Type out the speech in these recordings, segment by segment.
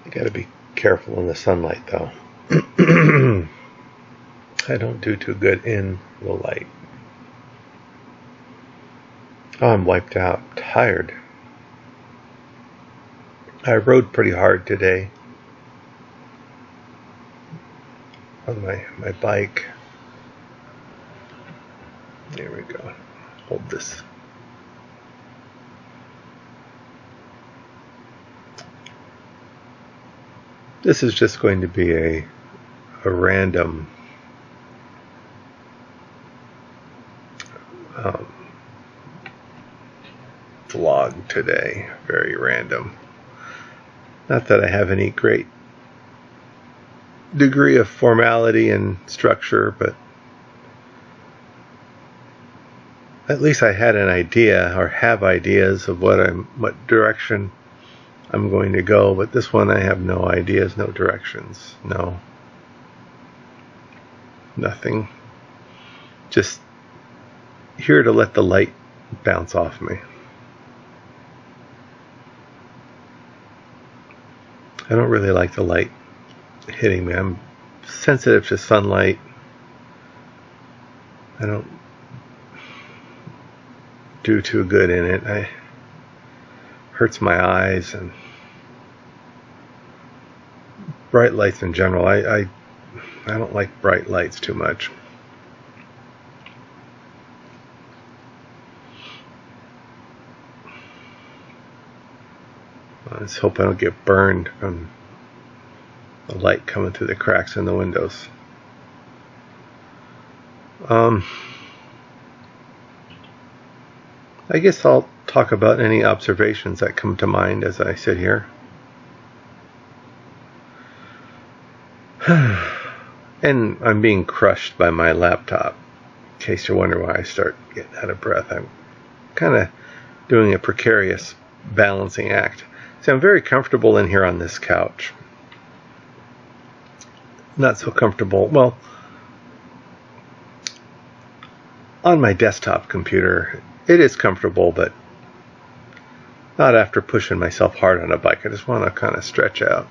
You gotta be careful in the sunlight though. I don't do too good in the light. Oh, I'm wiped out, tired. I rode pretty hard today on my bike. There we go. Hold this. This is just going to be a random vlog today. Very random. Not that I have any great degree of formality and structure, but at least I had an idea, or have ideas of what direction I'm going to go. But this one I have no ideas, no directions, nothing. Just here to let the light bounce off me. I don't really like the light hitting me. I'm sensitive to sunlight. I don't do too good in it. It hurts my eyes, and bright lights in general. I don't like bright lights too much. I just hope I don't get burned from the light coming through the cracks in the windows. I guess I'll talk about any observations that come to mind as I sit here. And I'm being crushed by my laptop. In case you wonder why I start getting out of breath, I'm kind of doing a precarious balancing act. See, I'm very comfortable in here on this couch. Not so comfortable, well, on my desktop computer, it is comfortable, but not after pushing myself hard on a bike. I just want to kind of stretch out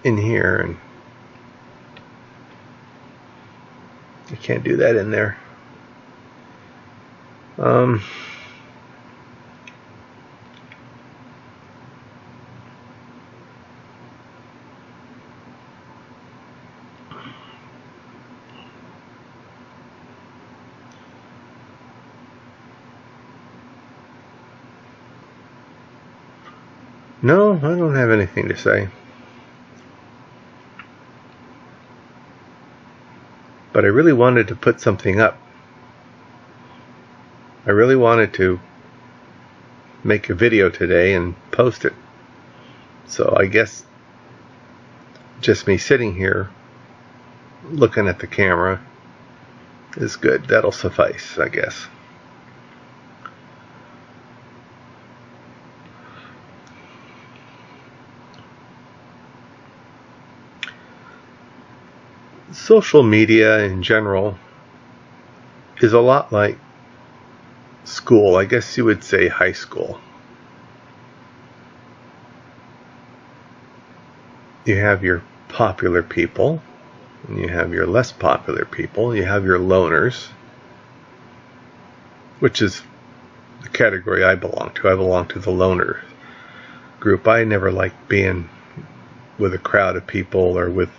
in here, and I can't do that in there. No, I don't have anything to say. But I really wanted to put something up. I really wanted to make a video today and post it. So I guess just me sitting here looking at the camera is good. That'll suffice, I guess. Social media in general is a lot like school. I guess you would say high school. You have your popular people, and you have your less popular people. You have your loners, which is the category I belong to. I belong to the loner group. I never liked being with a crowd of people or with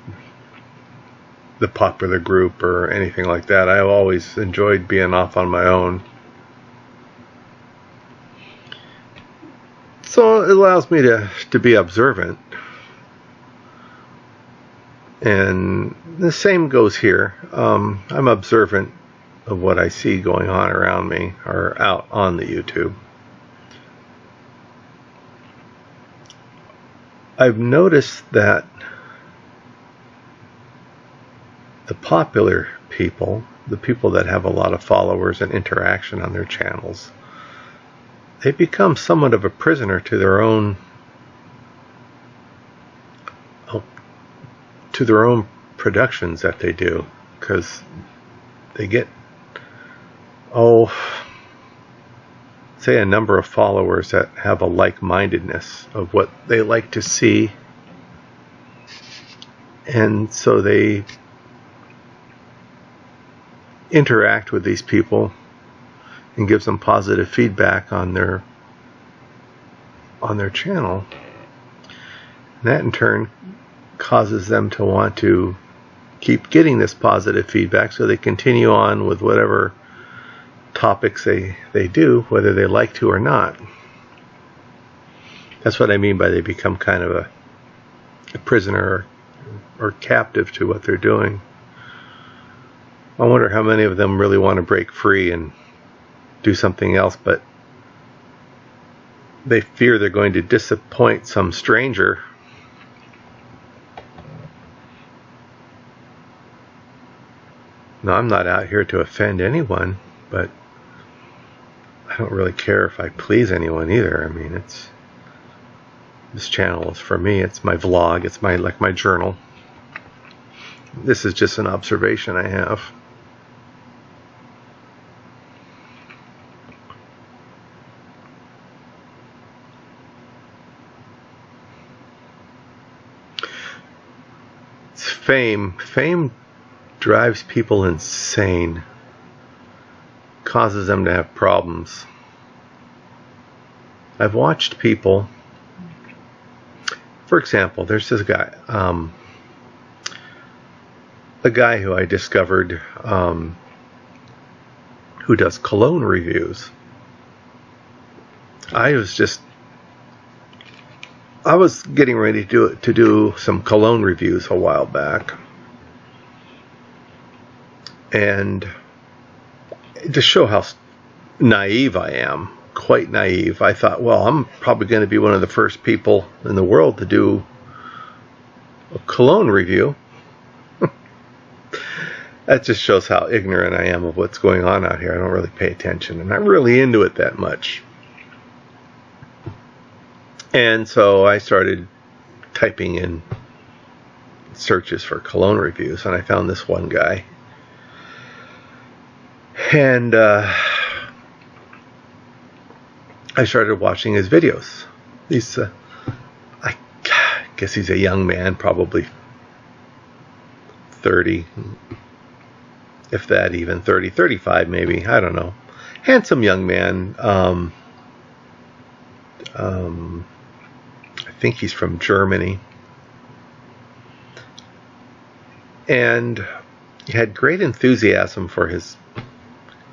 the popular group or anything like that. I always enjoyed being off on my own. So it allows me to be observant. And the same goes here. I'm observant of what I see going on around me or out on the YouTube. I've noticed that the popular people, the people that have a lot of followers and interaction on their channels, they become somewhat of a prisoner to their own productions that they do, because they get say a number of followers that have a like-mindedness of what they like to see And so they interact with these people and gives them positive feedback on their channel. And that in turn causes them to want to keep getting this positive feedback, so they continue on with whatever topics they do, whether they like to or not. That's what I mean by they become kind of a prisoner or captive to what they're doing. I wonder how many of them really want to break free and do something else, but they fear they're going to disappoint some stranger. Now, I'm not out here to offend anyone, but I don't really care if I please anyone either. I mean, this channel is for me. It's my vlog. It's my journal. This is just an observation I have. It's fame. Fame drives people insane. Causes them to have problems. I've watched people. For example, there's this guy, a guy who I discovered who does cologne reviews. I was getting ready to do some cologne reviews a while back, and to show how naive I am, quite naive, I thought, well, I'm probably going to be one of the first people in the world to do a cologne review. That just shows how ignorant I am of what's going on out here. I don't really pay attention. I'm not really into it that much. And so I started typing in searches for cologne reviews, and I found this one guy. And I started watching his videos. I guess he's a young man, probably 30, if that even, 30, 35 maybe, I don't know. Handsome young man. I think he's from Germany. And he had great enthusiasm for his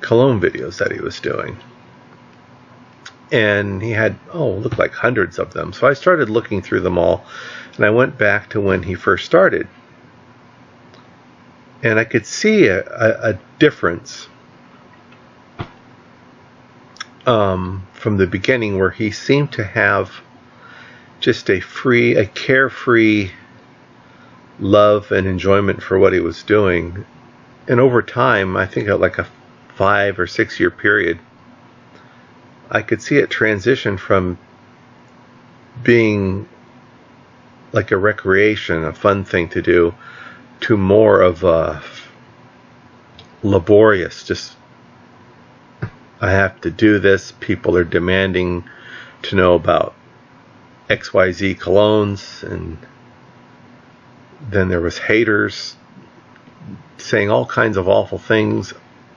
cologne videos that he was doing. And he had, looked like hundreds of them. So I started looking through them all, and I went back to when he first started. And I could see a difference from the beginning, where he seemed to have just a carefree love and enjoyment for what he was doing. And over time, I think like a 5 or 6 year period, I could see it transition from being like a recreation, a fun thing to do, to more of a laborious, just, I have to do this. People are demanding to know about XYZ colognes, and then there was haters saying all kinds of awful things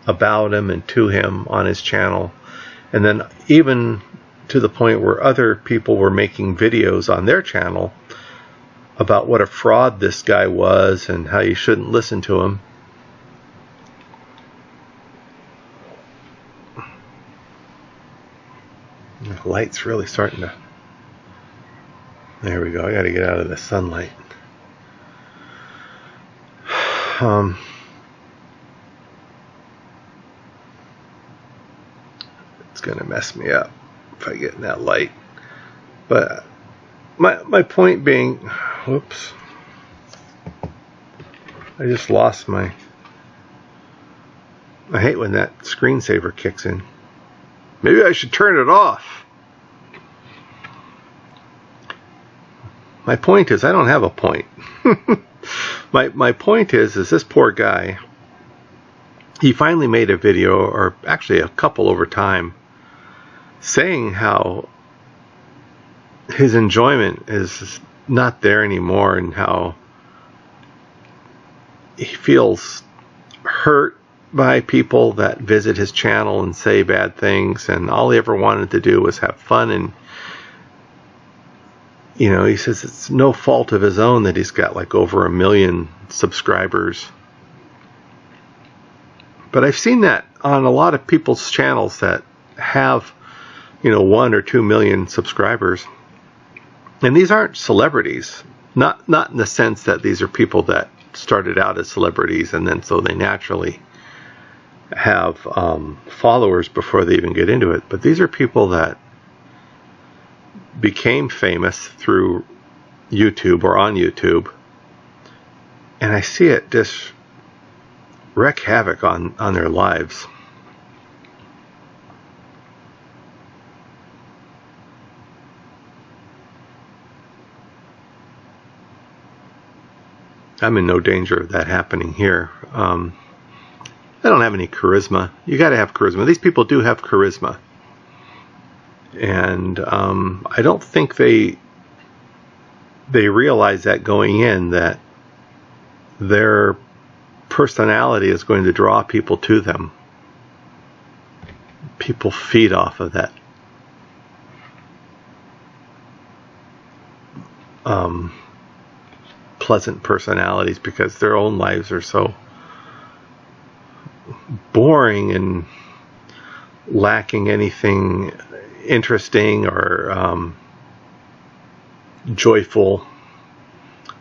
about him and to him on his channel. And then even to the point where other people were making videos on their channel about what a fraud this guy was and how you shouldn't listen to him. The light's really starting to... There we go. I got to get out of the sunlight. It's going to mess me up if I get in that light. But my point being, whoops, I just lost my... I hate when that screensaver kicks in. Maybe I should turn it off. My point is, I don't have a point. My point is this poor guy, he finally made a video, or actually a couple over time, saying how his enjoyment is not there anymore, and how he feels hurt by people that visit his channel and say bad things, and all he ever wanted to do was have fun. And he says it's no fault of his own that he's got like over 1 million subscribers. But I've seen that on a lot of people's channels that have 1 or 2 million subscribers, and these aren't celebrities, not in the sense that these are people that started out as celebrities and then so they naturally have followers before they even get into it. But these are people that became famous through YouTube or on YouTube, and I see it just wreak havoc on their lives. I'm in no danger of that happening here. I don't have any charisma. You got to have charisma. These people do have charisma. And I don't think they realize that going in, that their personality is going to draw people to them. People feed off of that. Pleasant personalities, because their own lives are so boring and lacking anything interesting or joyful,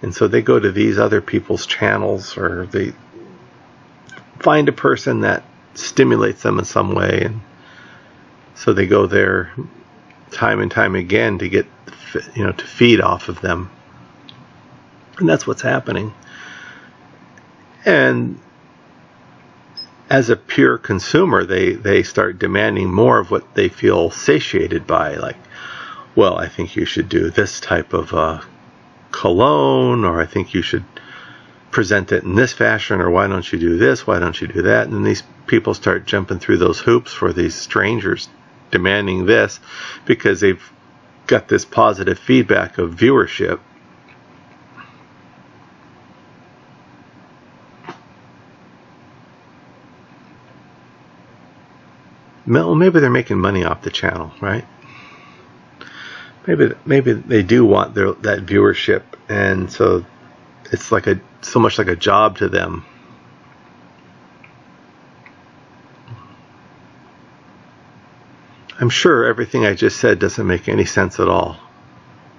and so they go to these other people's channels, or they find a person that stimulates them in some way, and so they go there time and time again to get to feed off of them. And that's what's happening. And as a pure consumer, they start demanding more of what they feel satiated by. Like, well, I think you should do this type of cologne, or I think you should present it in this fashion, or why don't you do this, why don't you do that? And then these people start jumping through those hoops for these strangers demanding this, because they've got this positive feedback of viewership. Well, maybe they're making money off the channel, right? Maybe they do want that viewership, and so it's like so much like a job to them. I'm sure everything I just said doesn't make any sense at all.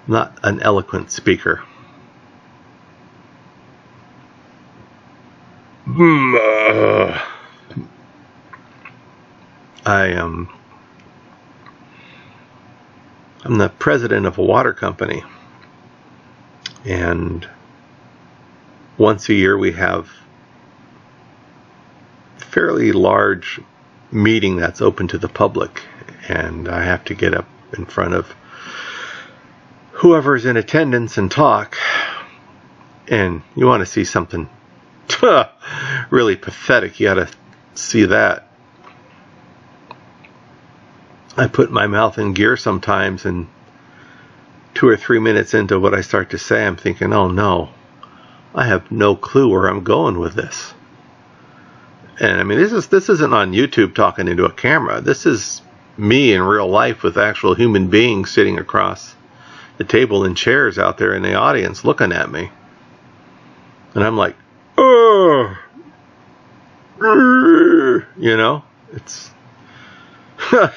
I'm not an eloquent speaker. I'm the president of a water company, and once a year we have a fairly large meeting that's open to the public, and I have to get up in front of whoever's in attendance and talk. And you want to see something really pathetic, you got to see that. I put my mouth in gear sometimes, and 2 or 3 minutes into what I start to say, I'm thinking, oh no, I have no clue where I'm going with this. And I mean, this isn't on YouTube talking into a camera. This is me in real life with actual human beings sitting across the table in chairs out there in the audience looking at me. And I'm like, oh, it's a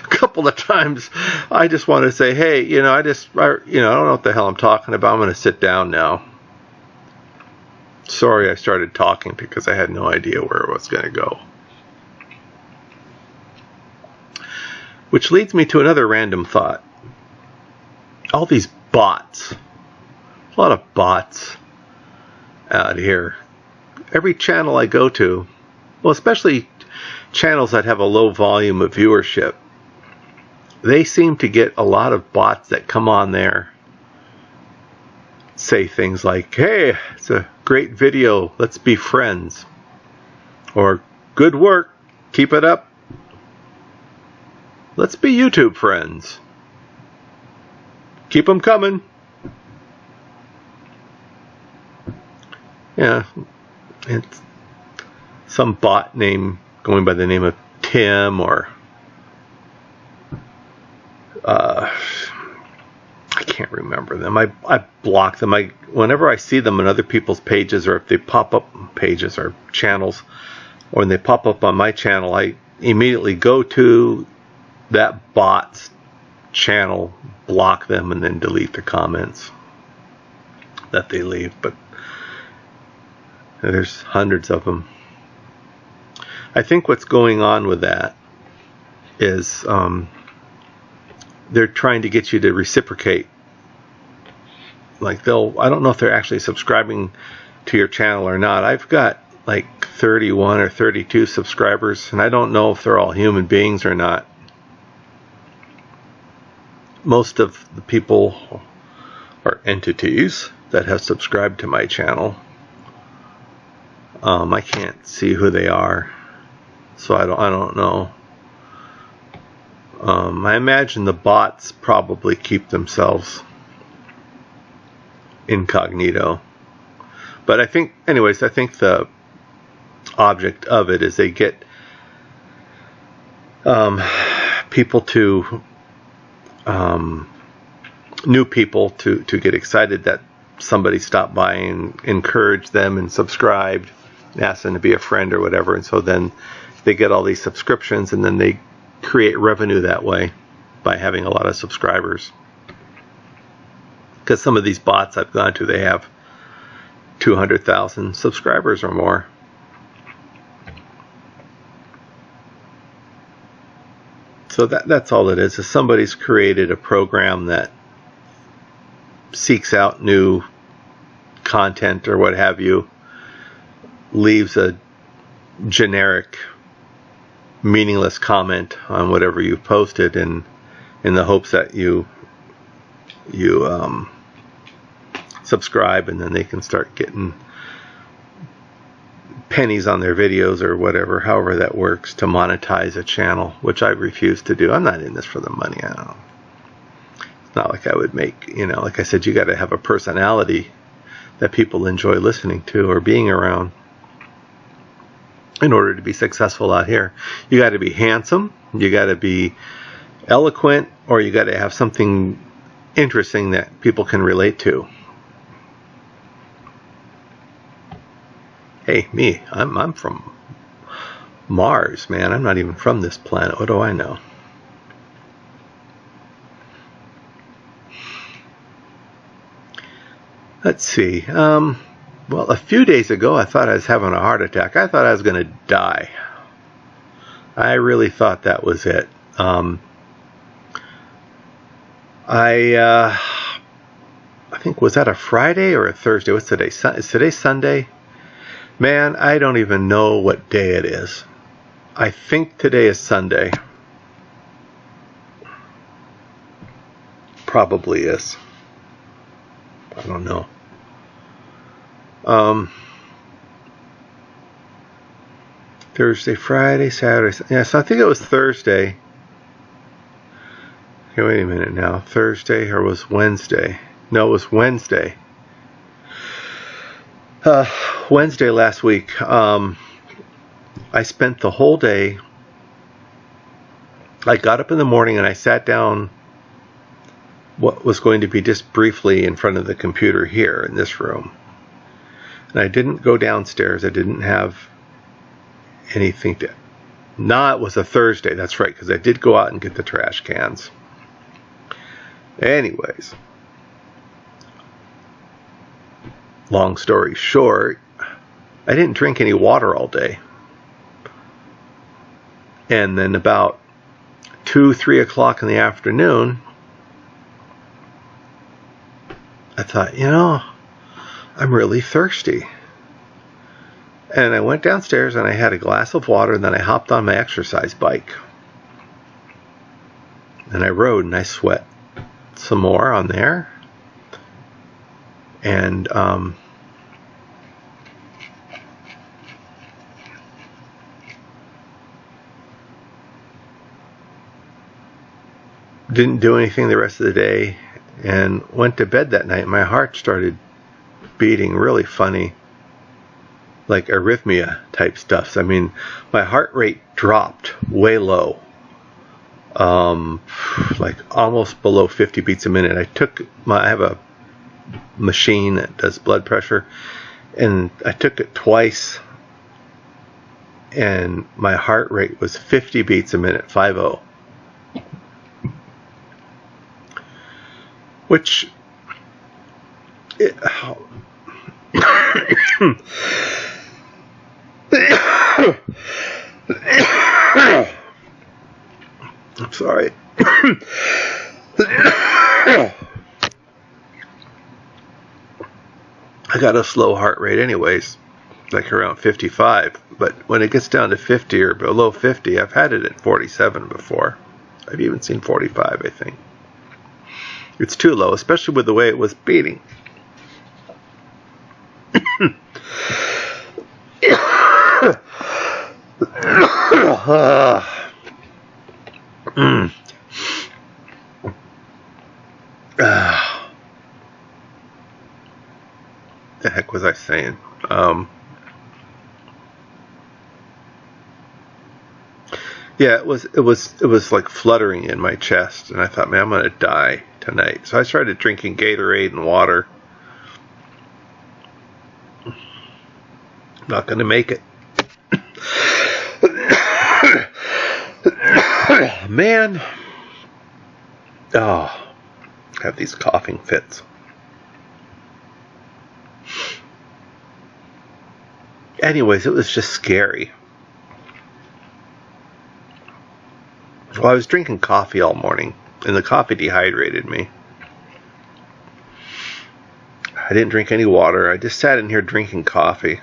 couple of times I just want to say, hey, I don't know what the hell I'm talking about. I'm going to sit down now. Sorry I started talking because I had no idea where it was going to go. Which leads me to another random thought. All these bots. A lot of bots out here. Every channel I go to, well, especially channels that have a low volume of viewership, they seem to get a lot of bots that come on there, say things like, hey, it's a great video, let's be friends, or good work, keep it up, let's be YouTube friends, keep them coming. Yeah, It's some bot name going by the name of Tim, or I can't remember them. I block them. Whenever I see them on other people's pages, or if they pop up on pages or channels, or when they pop up on my channel, I immediately go to that bot's channel, block them, and then delete the comments that they leave. But there's hundreds of them. I think what's going on with that is they're trying to get you to reciprocate. Like I don't know if they're actually subscribing to your channel or not. I've got like 31 or 32 subscribers, and I don't know if they're all human beings or not. Most of the people are entities that have subscribed to my channel. I can't see who they are, so I don't know. I imagine the bots probably keep themselves incognito. But I think the object of it is they get people to new people to get excited that somebody stopped by and encouraged them and subscribed, asked them to be a friend or whatever, and so then they get all these subscriptions, and then they create revenue that way by having a lot of subscribers. Because some of these bots I've gone to, they have 200,000 subscribers or more. So that's all it is somebody's created a program that seeks out new content or what have you, leaves a generic, meaningless comment on whatever you've posted, and in the hopes that you subscribe, and then they can start getting pennies on their videos or whatever, however that works, to monetize a channel, which I refuse to do. I'm not in this for the money. I don't know. It's not like I would make, like I said, you got to have a personality that people enjoy listening to or being around in order to be successful out here. You got to be handsome, you got to be eloquent, or you got to have something interesting that people can relate to. Hey, me, I'm from Mars, man. I'm not even from this planet. What do I know? Let's see. Well, a few days ago, I thought I was having a heart attack. I thought I was going to die. I really thought that was it. I think, was that a Friday or a Thursday? What's today? Is today Sunday? Man, I don't even know what day it is. I think today is Sunday. Probably is. I don't know. Thursday, Friday, Saturday. Yes, I think it was Thursday. Okay, wait a minute now. Thursday, or was Wednesday? No, it was Wednesday. Wednesday last week. I spent the whole day. I got up in the morning and I sat down what was going to be just briefly in front of the computer here in this room. And I didn't go downstairs. I didn't have anything to... No, it was a Thursday. That's right, because I did go out and get the trash cans. Anyways, long story short, I didn't drink any water all day. And then about 2-3 o'clock in the afternoon, I thought, I'm really thirsty. And I went downstairs and I had a glass of water, and then I hopped on my exercise bike. And I rode and I sweat some more on there. And didn't do anything the rest of the day, and went to bed that night. My heart started beating really funny. like arrhythmia type stuff. So, I mean, my heart rate dropped way low, like almost below 50 beats a minute. I have a machine that does blood pressure, and I took it twice, and my heart rate was 50 beats a minute, 50, which I'm sorry. I got a slow heart rate anyways, like around 55, but when it gets down to 50 or below 50, I've had it at 47 before. I've even seen 45, I think. It's too low, especially with the way it was beating. The heck was I saying? Yeah, it was like fluttering in my chest, and I thought, man, I'm gonna die tonight. So I started drinking Gatorade and water. Not gonna make it. Man. Oh, I have these coughing fits. Anyways, it was just scary. Well, I was drinking coffee all morning, and the coffee dehydrated me. I didn't drink any water. I just sat in here drinking coffee.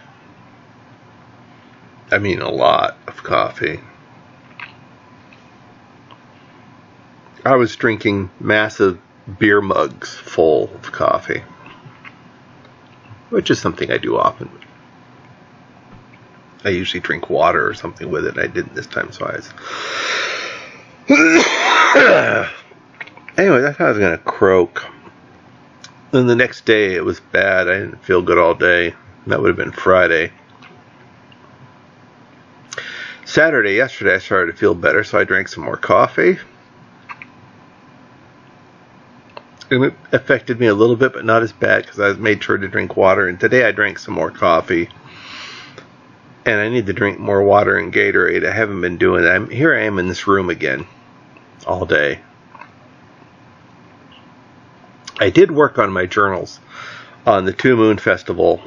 I mean, a lot of coffee. I was drinking massive beer mugs full of coffee, which is something I do often. I usually drink water or something with it, and I didn't this time, so I was... Anyway, I thought I was going to croak. Then the next day, it was bad. I didn't feel good all day. That would have been Friday. Saturday, yesterday, I started to feel better, so I drank some more coffee. And it affected me a little bit, but not as bad, because I made sure to drink water. And today I drank some more coffee. And I need to drink more water and Gatorade. I haven't been doing that. Here I am in this room again, all day. I did work on my journals, on the 2 Moon Festival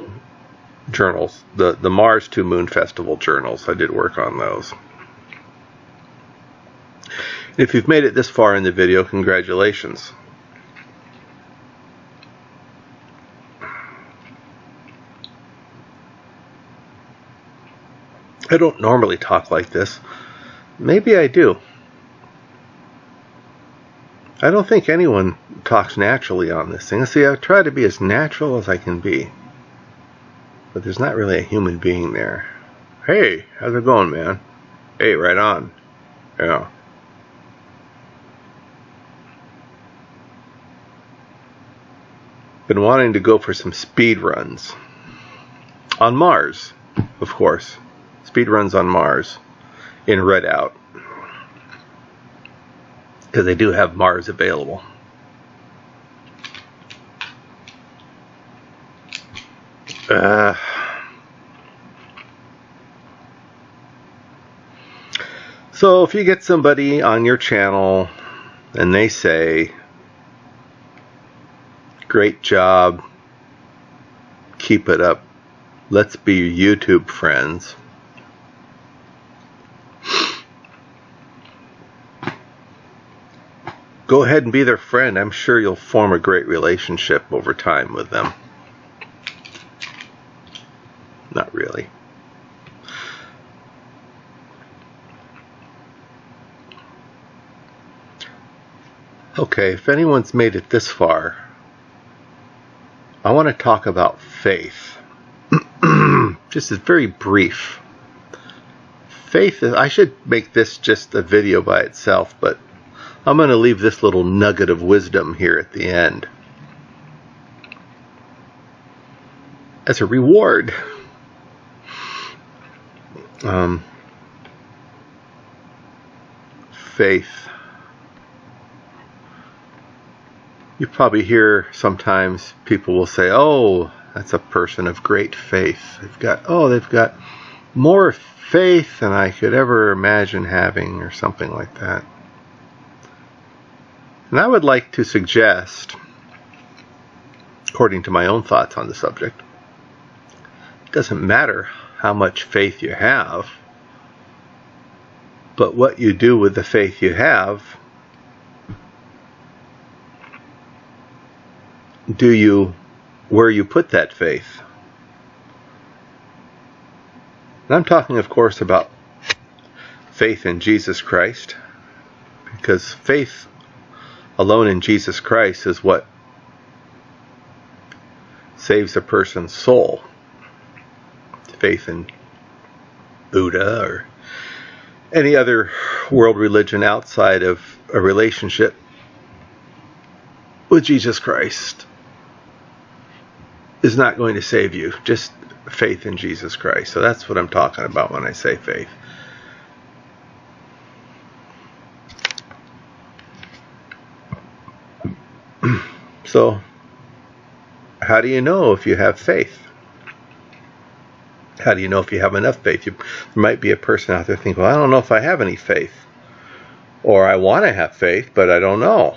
journals, the Mars 2 Moon Festival journals. I did work on those. If you've made it this far in the video, congratulations. I don't normally talk like this. Maybe I do. I don't think anyone talks naturally on this thing. See, I try to be as natural as I can be. But there's not really a human being there. Hey, how's it going, man? Hey, right on. Yeah. Been wanting to go for some speed runs. On Mars, of course. Speed runs on Mars in Redout, because they do have Mars available. So if you get somebody on your channel and they say, great job, keep it up, let's be YouTube friends, go ahead and be their friend. I'm sure you'll form a great relationship over time with them. Not really. Okay, if anyone's made it this far, I want to talk about faith. Just as very brief. Faith is, I should make this just a video by itself, but I'm going to leave this little nugget of wisdom here at the end as a reward. Faith. You probably hear sometimes people will say, "Oh, that's a person of great faith. They've got more faith than I could ever imagine having," or something like that. And I would like to suggest, according to my own thoughts on the subject, it doesn't matter how much faith you have, but what you do with the faith you have. Where you put that faith. And I'm talking, of course, about faith in Jesus Christ, because faith alone in Jesus Christ is what saves a person's soul. Faith in Buddha or any other world religion outside of a relationship with Jesus Christ is not going to save you. Just faith in Jesus Christ. So that's what I'm talking about when I say faith. So, how do you know if you have faith? How do you know if you have enough faith? There might be a person out there thinking, well, I don't know if I have any faith. Or I want to have faith, but I don't know.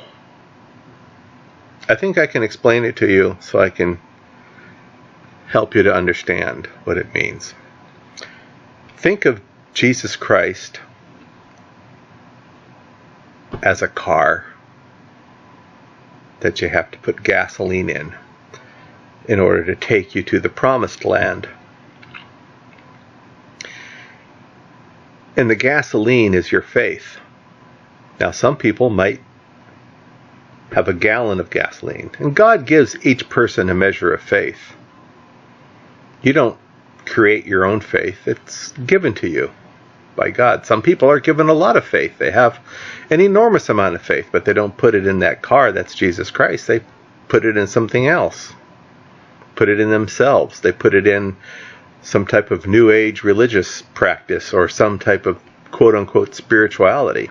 I think I can explain it to you so I can help you to understand what it means. Think of Jesus Christ as a car that you have to put gasoline in order to take you to the promised land. And the gasoline is your faith. Now, some people might have a gallon of gasoline, and God gives each person a measure of faith. You don't create your own faith. It's given to you by God. Some people are given a lot of faith. They have an enormous amount of faith, but they don't put it in that car that's Jesus Christ. They put it in something else. Put it in themselves. They put it in some type of New Age religious practice or some type of quote-unquote spirituality.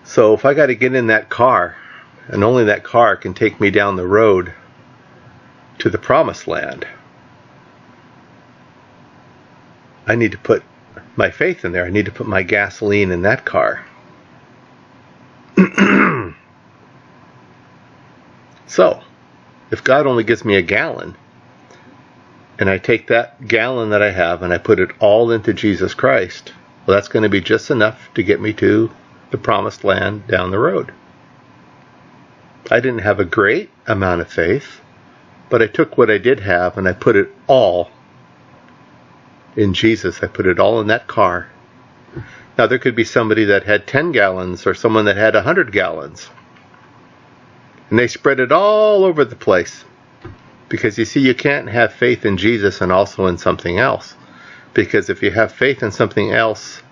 So if I got to get in that car, and only that car can take me down the road to the promised land, I need to put my faith in there. I need to put my gasoline in that car. So, if God only gives me a gallon, and I take that gallon that I have and I put it all into Jesus Christ, well, that's going to be just enough to get me to the promised land down the road. I didn't have a great amount of faith, but I took what I did have and I put it all in Jesus. I put it all in that car. Now, there could be somebody that had 10 gallons or someone that had 100 gallons. And they spread it all over the place. Because you see, you can't have faith in Jesus and also in something else. Because if you have faith in something else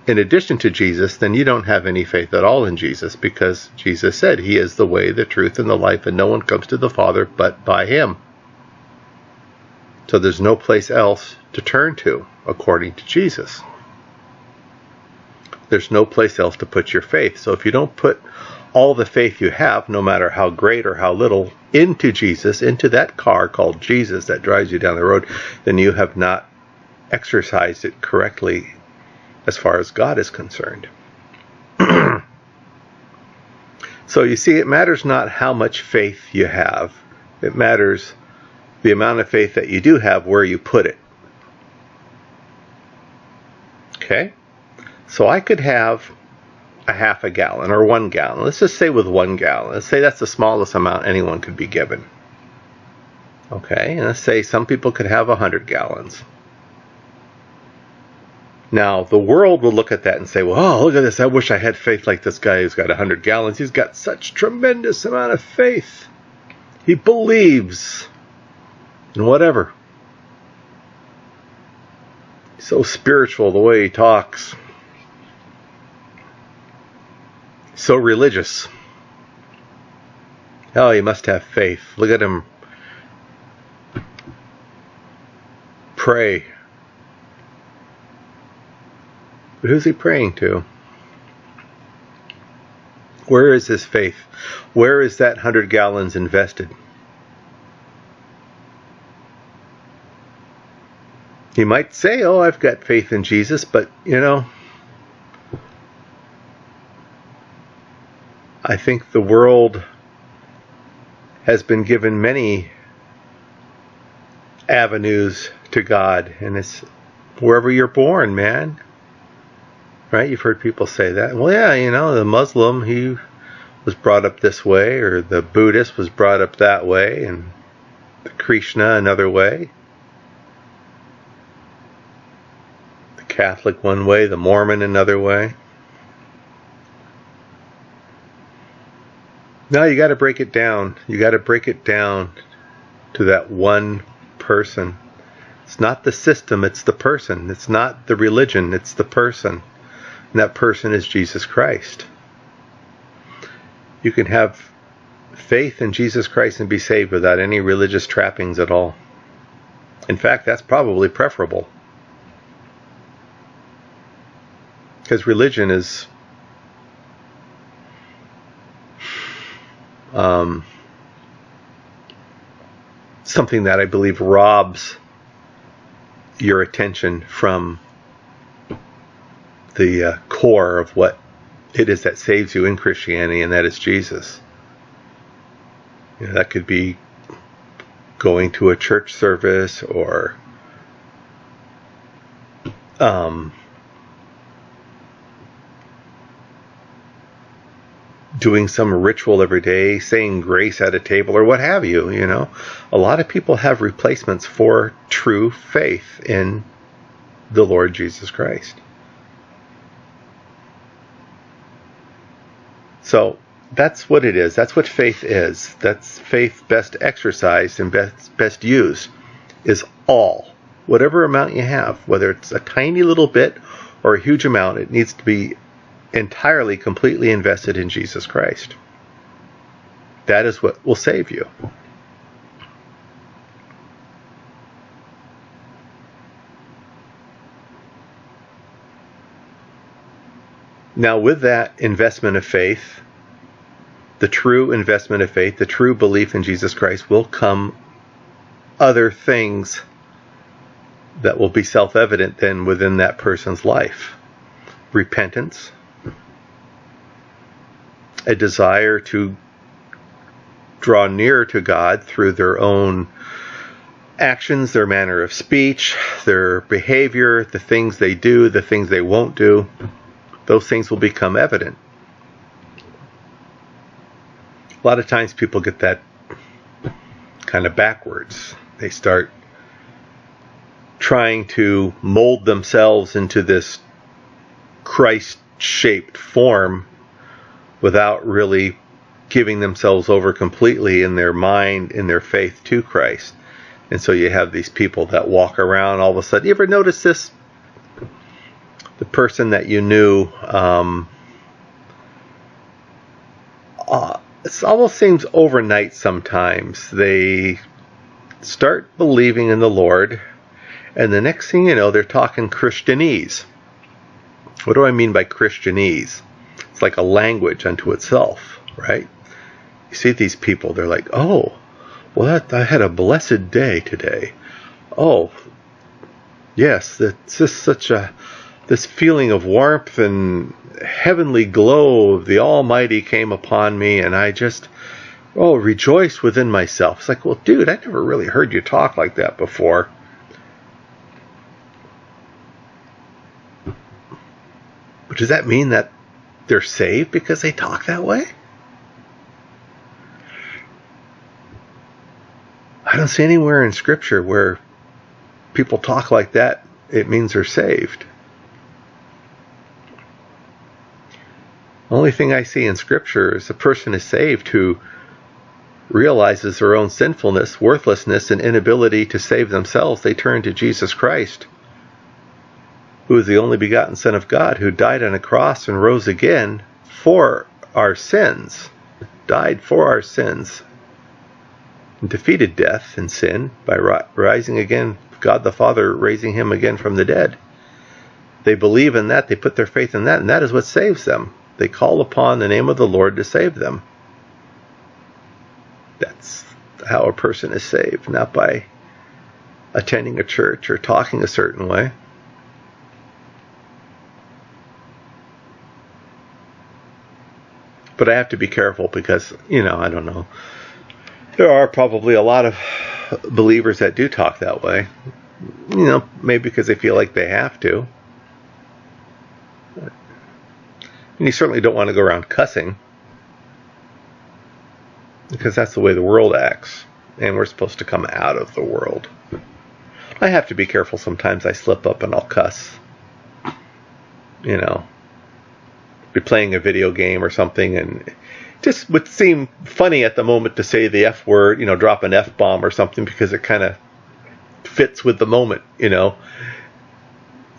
in addition to Jesus, then you don't have any faith at all in Jesus. Because Jesus said He is the way, the truth, and the life, and no one comes to the Father but by Him. So there's no place else to turn to, according to Jesus. There's no place else to put your faith. So if you don't put all the faith you have, no matter how great or how little, into Jesus, into that car called Jesus that drives you down the road, then you have not exercised it correctly as far as God is concerned. So you see, it matters not how much faith you have. It matters the amount of faith that you do have, where you put it. Okay? So I could have a half a gallon or 1 gallon. Let's just say with 1 gallon. Let's say that's the smallest amount anyone could be given. Okay, and let's say some people could have 100 gallons. Now, the world will look at that and say, well, oh, look at this. I wish I had faith like this guy who's got 100 gallons. He's got such tremendous amount of faith. He believes in whatever. He's so spiritual the way he talks. So religious. Oh, he must have faith. Look at him pray. But who's he praying to? Where is his faith? Where is that 100 gallons invested? He might say, oh, I've got faith in Jesus, but, I think the world has been given many avenues to God, and it's wherever you're born, man. Right? You've heard people say that. Well, yeah, the Muslim, he was brought up this way, or the Buddhist was brought up that way, and the Krishna another way. The Catholic one way, the Mormon another way. No, you got to break it down. You got to break it down to that one person. It's not the system, it's the person. It's not the religion, it's the person. And that person is Jesus Christ. You can have faith in Jesus Christ and be saved without any religious trappings at all. In fact, that's probably preferable. Because religion is something that I believe robs your attention from the core of what it is that saves you in Christianity, and that is Jesus. That could be going to a church service, or doing some ritual every day, saying grace at a table, or what have you. A lot of people have replacements for true faith in the Lord Jesus Christ. So that's what it is. That's what faith is. That's faith best exercised and best used, is all. Whatever amount you have, whether it's a tiny little bit or a huge amount, it needs to be entirely, completely invested in Jesus Christ. That is what will save you. Now, with that investment of faith, the true investment of faith, the true belief in Jesus Christ, will come other things that will be self-evident then within that person's life. Repentance, a desire to draw near to God through their own actions, their manner of speech, their behavior, the things they do, the things they won't do. Those things will become evident. A lot of times people get that kind of backwards. They start trying to mold themselves into this Christ-shaped form without really giving themselves over completely in their mind, in their faith to Christ. And so you have these people that walk around all of a sudden. You ever notice this? The person that you knew, it almost seems overnight sometimes. They start believing in the Lord, and the next thing you know, they're talking Christianese. What do I mean by Christianese? It's like a language unto itself, right? You see these people, they're like, oh, well, I had a blessed day today. Oh, yes, it's just this feeling of warmth and heavenly glow of the Almighty came upon me, and I just, rejoice within myself. It's like, well, dude, I never really heard you talk like that before. But does that mean that they're saved because they talk that way? I don't see anywhere in Scripture where people talk like that, it means they're saved. The only thing I see in Scripture is a person is saved who realizes their own sinfulness, worthlessness, and inability to save themselves. They turn to Jesus Christ, who is the only begotten Son of God, who died on a cross and rose again for our sins, died for our sins, and defeated death and sin by rising again God the Father raising him again from the dead. They believe in that, they put their faith in that, and that is what saves them. They call upon the name of the Lord to save them. That's how a person is saved, not by attending a church or talking a certain way. But I have to be careful because, I don't know. There are probably a lot of believers that do talk that way. Maybe because they feel like they have to. And you certainly don't want to go around cussing, because that's the way the world acts, and we're supposed to come out of the world. I have to be careful. Sometimes I slip up and I'll cuss. Be playing a video game or something, and it just would seem funny at the moment to say the F word, drop an F-bomb or something, because it kind of fits with the moment,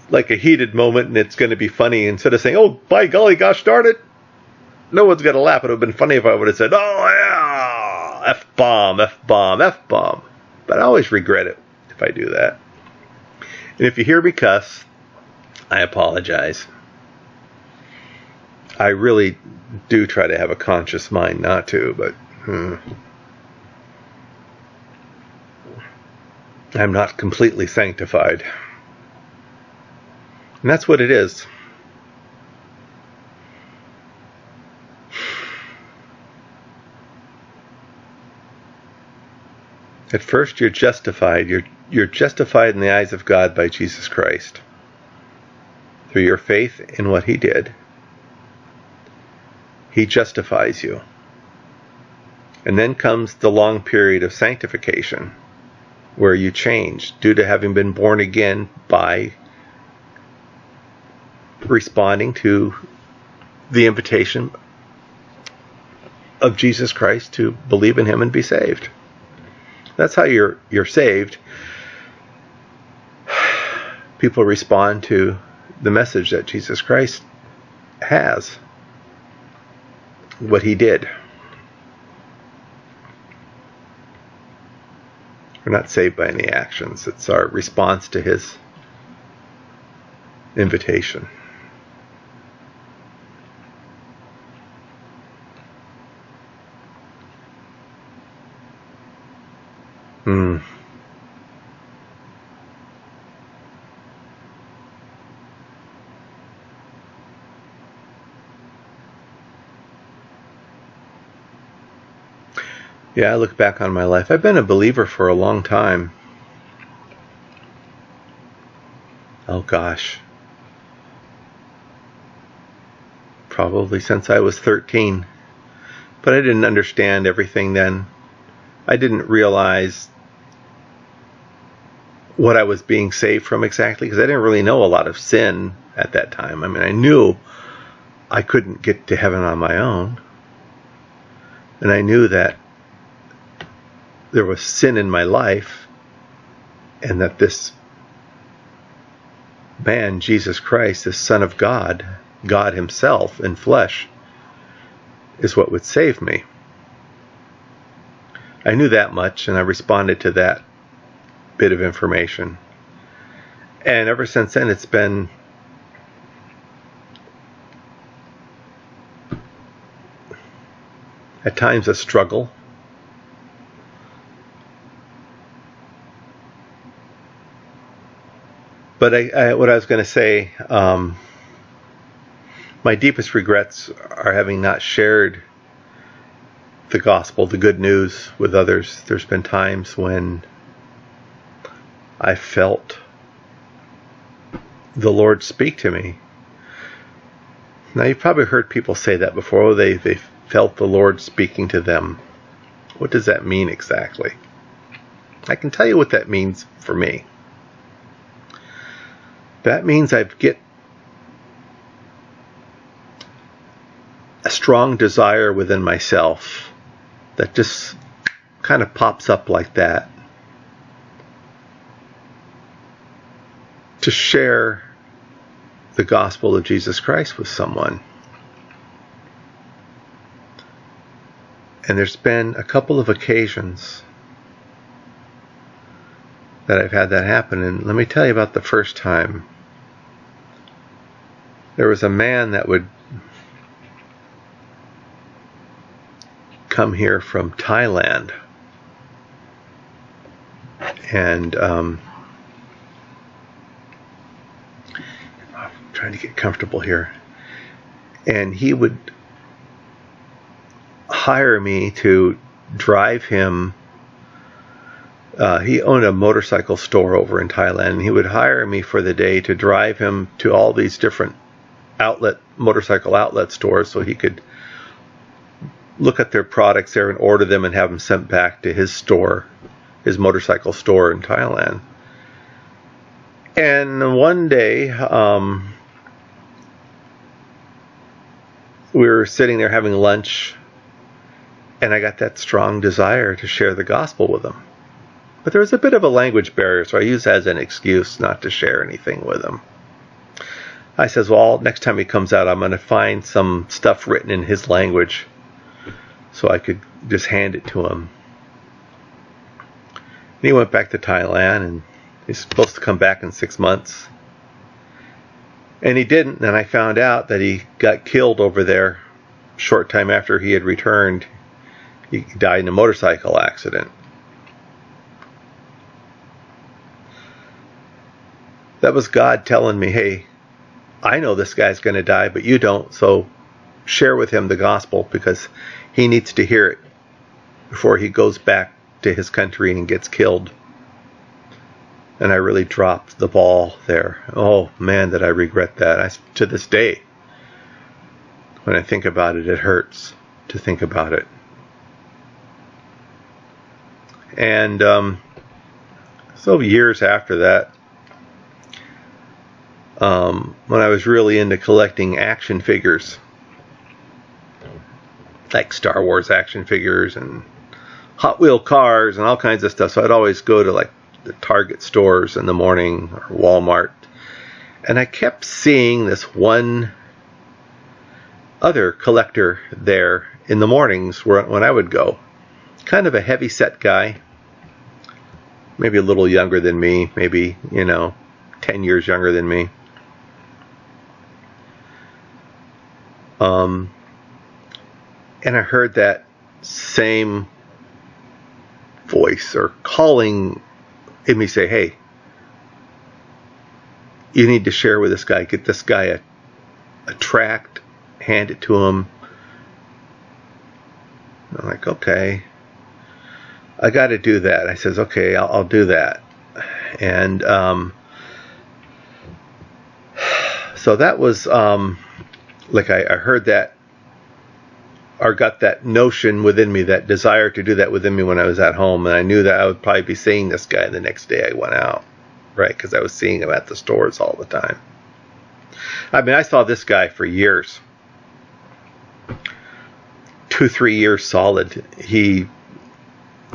like a heated moment, and it's going to be funny. Instead of saying, oh, by golly, gosh darn it, no one's going to laugh. It would have been funny if I would have said, oh, yeah, F-bomb, F-bomb, F-bomb. But I always regret it if I do that. And if you hear me cuss, I apologize. I really do try to have a conscious mind not to, but I'm not completely sanctified. And that's what it is. At first, you're justified. You're justified in the eyes of God by Jesus Christ through your faith in what He did. He justifies you. And then comes the long period of sanctification, where you change due to having been born again by responding to the invitation of Jesus Christ to believe in Him and be saved. That's how you're saved. People respond to the message that Jesus Christ has, what He did. We're not saved by any actions. It's our response to His invitation. Yeah, I look back on my life. I've been a believer for a long time. Oh gosh. Probably since I was 13. But I didn't understand everything then. I didn't realize what I was being saved from exactly, because I didn't really know a lot of sin at that time. I mean, I knew I couldn't get to heaven on my own. And I knew that there was sin in my life, and that this man, Jesus Christ, the Son of God, God Himself in flesh, is what would save me. I knew that much, and I responded to that bit of information. And ever since then, it's been at times a struggle. But what I was going to say, my deepest regrets are having not shared the gospel, the good news, with others. There's been times when I felt the Lord speak to me. Now, you've probably heard people say that before. They felt the Lord speaking to them. What does that mean exactly? I can tell you what that means for me. That means I get a strong desire within myself that just kind of pops up like that, to share the gospel of Jesus Christ with someone. And there's been a couple of occasions that I've had that happen. And let me tell you about the first time. There was a man that would come here from Thailand. And I'm trying to get comfortable here. And he would hire me to drive him. He owned a motorcycle store over in Thailand, and he would hire me for the day to drive him to all these different motorcycle outlet stores so he could look at their products there and order them and have them sent back to his store, his motorcycle store in Thailand. And one day, we were sitting there having lunch, and I got that strong desire to share the gospel with him. But there was a bit of a language barrier, so I used that as an excuse not to share anything with him. I says, well, next time he comes out, I'm going to find some stuff written in his language so I could just hand it to him. And he went back to Thailand, and he's supposed to come back in 6 months. And he didn't, and I found out that he got killed over there a short time after he had returned. He died in a motorcycle accident. That was God telling me, hey, I know this guy's going to die, but you don't, so share with him the gospel because he needs to hear it before he goes back to his country and gets killed. And I really dropped the ball there. Oh man, did I regret that. To this day, when I think about it, it hurts to think about it. And so years after that, when I was really into collecting action figures, like Star Wars action figures and Hot Wheel cars and all kinds of stuff. So I'd always go to like the Target stores in the morning or Walmart. And I kept seeing this one other collector there in the mornings when I would go. Kind of a heavy set guy. Maybe a little younger than me. Maybe, 10 years younger than me. And I heard that same voice or calling in me say, hey, you need to share with this guy. Get this guy a tract, hand it to him. I'm like, okay, I got to do that. I says, okay, I'll do that. And so that was like I heard that, or got that notion within me, that desire to do that within me when I was at home. And I knew that I would probably be seeing this guy the next day I went out, right? Because I was seeing him at the stores all the time. I mean, I saw this guy for years. 2-3 years solid. He,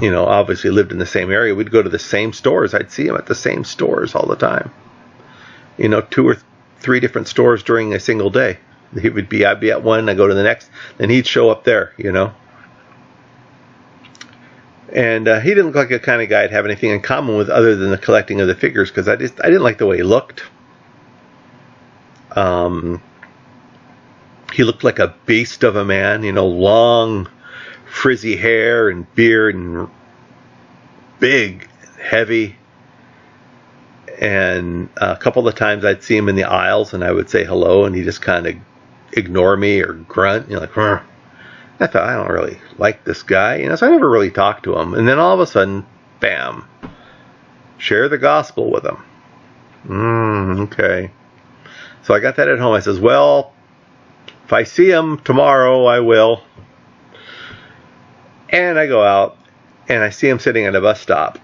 obviously lived in the same area. We'd go to the same stores. I'd see him at the same stores all the time. 2 or 3 different stores during a single day. I'd be at one, I go to the next, then he'd show up there, And he didn't look like a kind of guy I'd have anything in common with other than the collecting of the figures, because I didn't like the way he looked. He looked like a beast of a man, long, frizzy hair and beard and big, heavy. And a couple of times I'd see him in the aisles and I would say hello and he just kind of ignore me or grunt, like, Rrr. I thought, I don't really like this guy, so I never really talked to him. And then all of a sudden, bam, share the gospel with him. Okay. So I got that at home. I says, well, if I see him tomorrow, I will. And I go out and I see him sitting at a bus stop.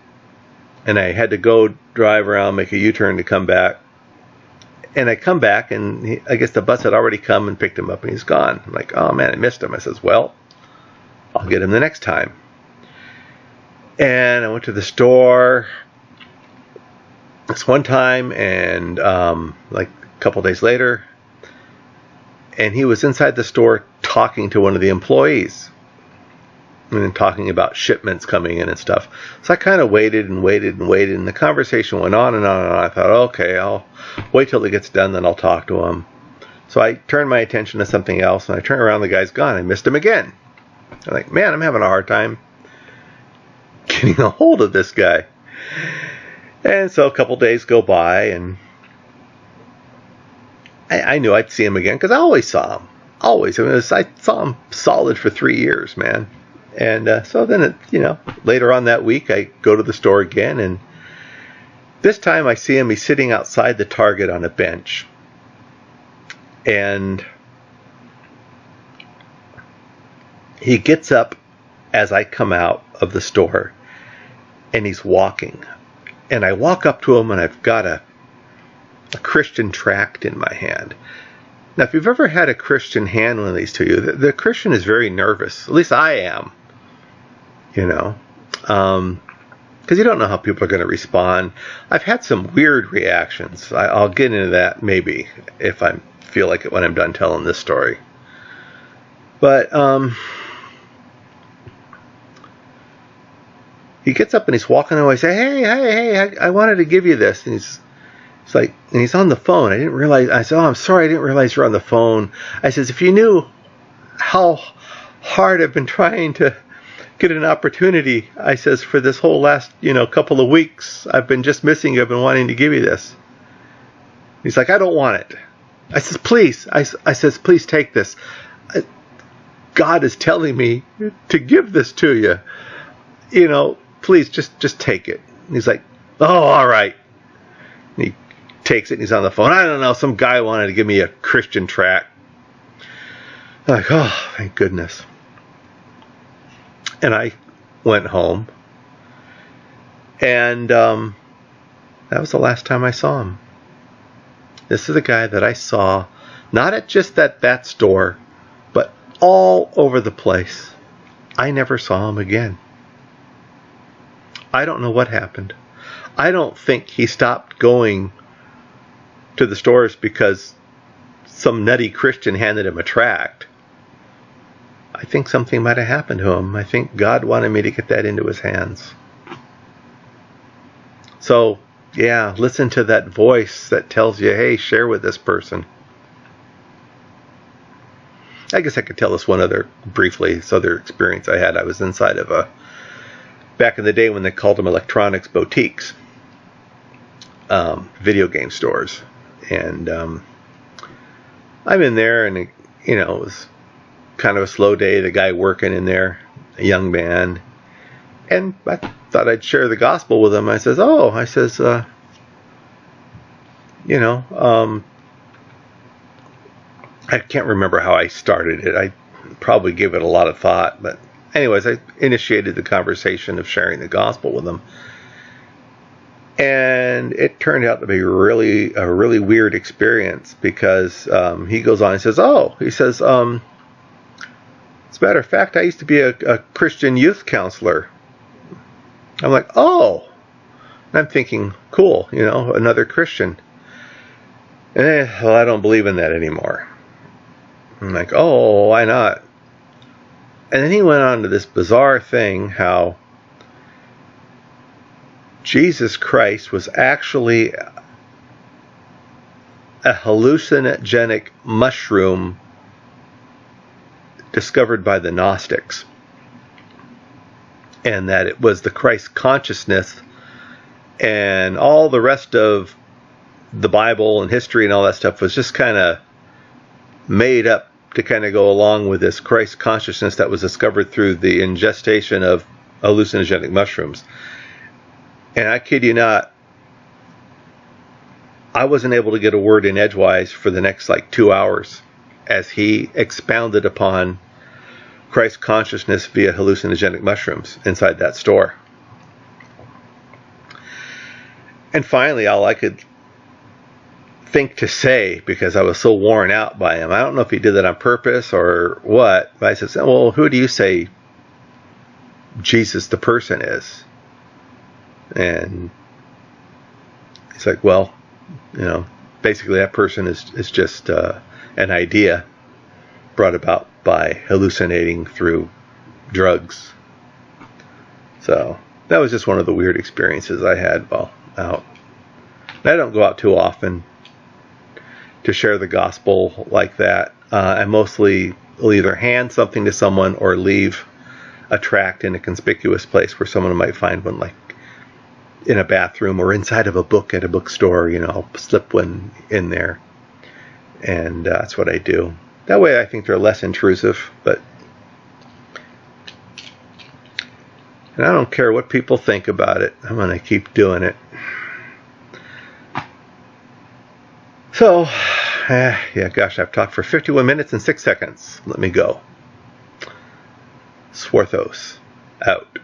And I had to go drive around, make a U-turn to come back. And I come back, and I guess the bus had already come and picked him up, and he's gone. I'm like, oh, man, I missed him. I says, well, I'll get him the next time. And I went to the store this one time, and like a couple days later, and he was inside the store talking to one of the employees. and then talking about shipments coming in and stuff. So I kind of waited and waited and waited, and the conversation went on and on and on. I thought, okay, I'll wait till it gets done, then I'll talk to him. So I turned my attention to something else, and I turned around, the guy's gone. I missed him again. I'm like, man, I'm having a hard time getting a hold of this guy. And so a couple days go by, and I knew I'd see him again, because I always saw him. Always. I saw him solid for 3 years, man. And so then, later on that week, I go to the store again, and this time I see him. He's sitting outside the Target on a bench. And he gets up as I come out of the store, and he's walking. And I walk up to him, and I've got a Christian tract in my hand. Now, if you've ever had a Christian hand one of these to you, the Christian is very nervous. At least I am. Because you don't know how people are going to respond. I've had some weird reactions. I'll get into that maybe if I feel like it when I'm done telling this story. But he gets up and he's walking away. I say, hey, I wanted to give you this. And he's on the phone. I didn't realize. I said, oh, I'm sorry, I didn't realize you're on the phone. I says, if you knew how hard I've been trying to get an opportunity, I says, for this whole last, couple of weeks, I've been just missing you. I've been wanting to give you this. He's like, I don't want it. I says, please. I says, please take this. God is telling me to give this to you. Please just take it. And he's like, oh, all right. And he takes it and he's on the phone. I don't know, some guy wanted to give me a Christian tract. I'm like, oh, thank goodness. And I went home, and that was the last time I saw him. This is a guy that I saw not at just that store, but all over the place. I never saw him again. I don't know what happened. I don't think he stopped going to the stores because some nutty Christian handed him a tract. I think something might have happened to him. I think God wanted me to get that into his hands. So, yeah, listen to that voice that tells you, hey, share with this person. I guess I could tell this one other experience I had. I was inside of back in the day when they called them electronics boutiques, video game stores. And I'm in there, and it was kind of a slow day. The guy working in there, a young man, and I thought I'd share the gospel with him. I says, I can't remember how I started it. I probably gave it a lot of thought, but anyways, I initiated the conversation of sharing the gospel with him. And it turned out to be a really weird experience, because he goes on and says, as a matter of fact, I used to be a Christian youth counselor. I'm like, oh. And I'm thinking, cool, another Christian. Well, I don't believe in that anymore. I'm like, oh, why not? And then he went on to this bizarre thing, how Jesus Christ was actually a hallucinogenic mushroom discovered by the Gnostics, and that it was the Christ consciousness, and all the rest of the Bible and history and all that stuff was just kind of made up to kind of go along with this Christ consciousness that was discovered through the ingestion of hallucinogenic mushrooms. And I kid you not, I wasn't able to get a word in edgewise for the next 2 hours as he expounded upon Christ consciousness via hallucinogenic mushrooms inside that store. And finally, all I could think to say, because I was so worn out by him, I don't know if he did that on purpose or what, but I said, well, who do you say Jesus the person is? And he's like, well, basically that person is just an idea brought about by hallucinating through drugs So that was just one of the weird experiences I had while out. And I don't go out too often to share the gospel like that. I mostly will either hand something to someone or leave a tract in a conspicuous place where someone might find one, like in a bathroom or inside of a book at a bookstore. I'll slip one in there. And that's what I do. That way I think they're less intrusive. And I don't care what people think about it. I'm going to keep doing it. So, yeah, gosh, I've talked for 51 minutes and 6 seconds. Let me go. Swarthos, out.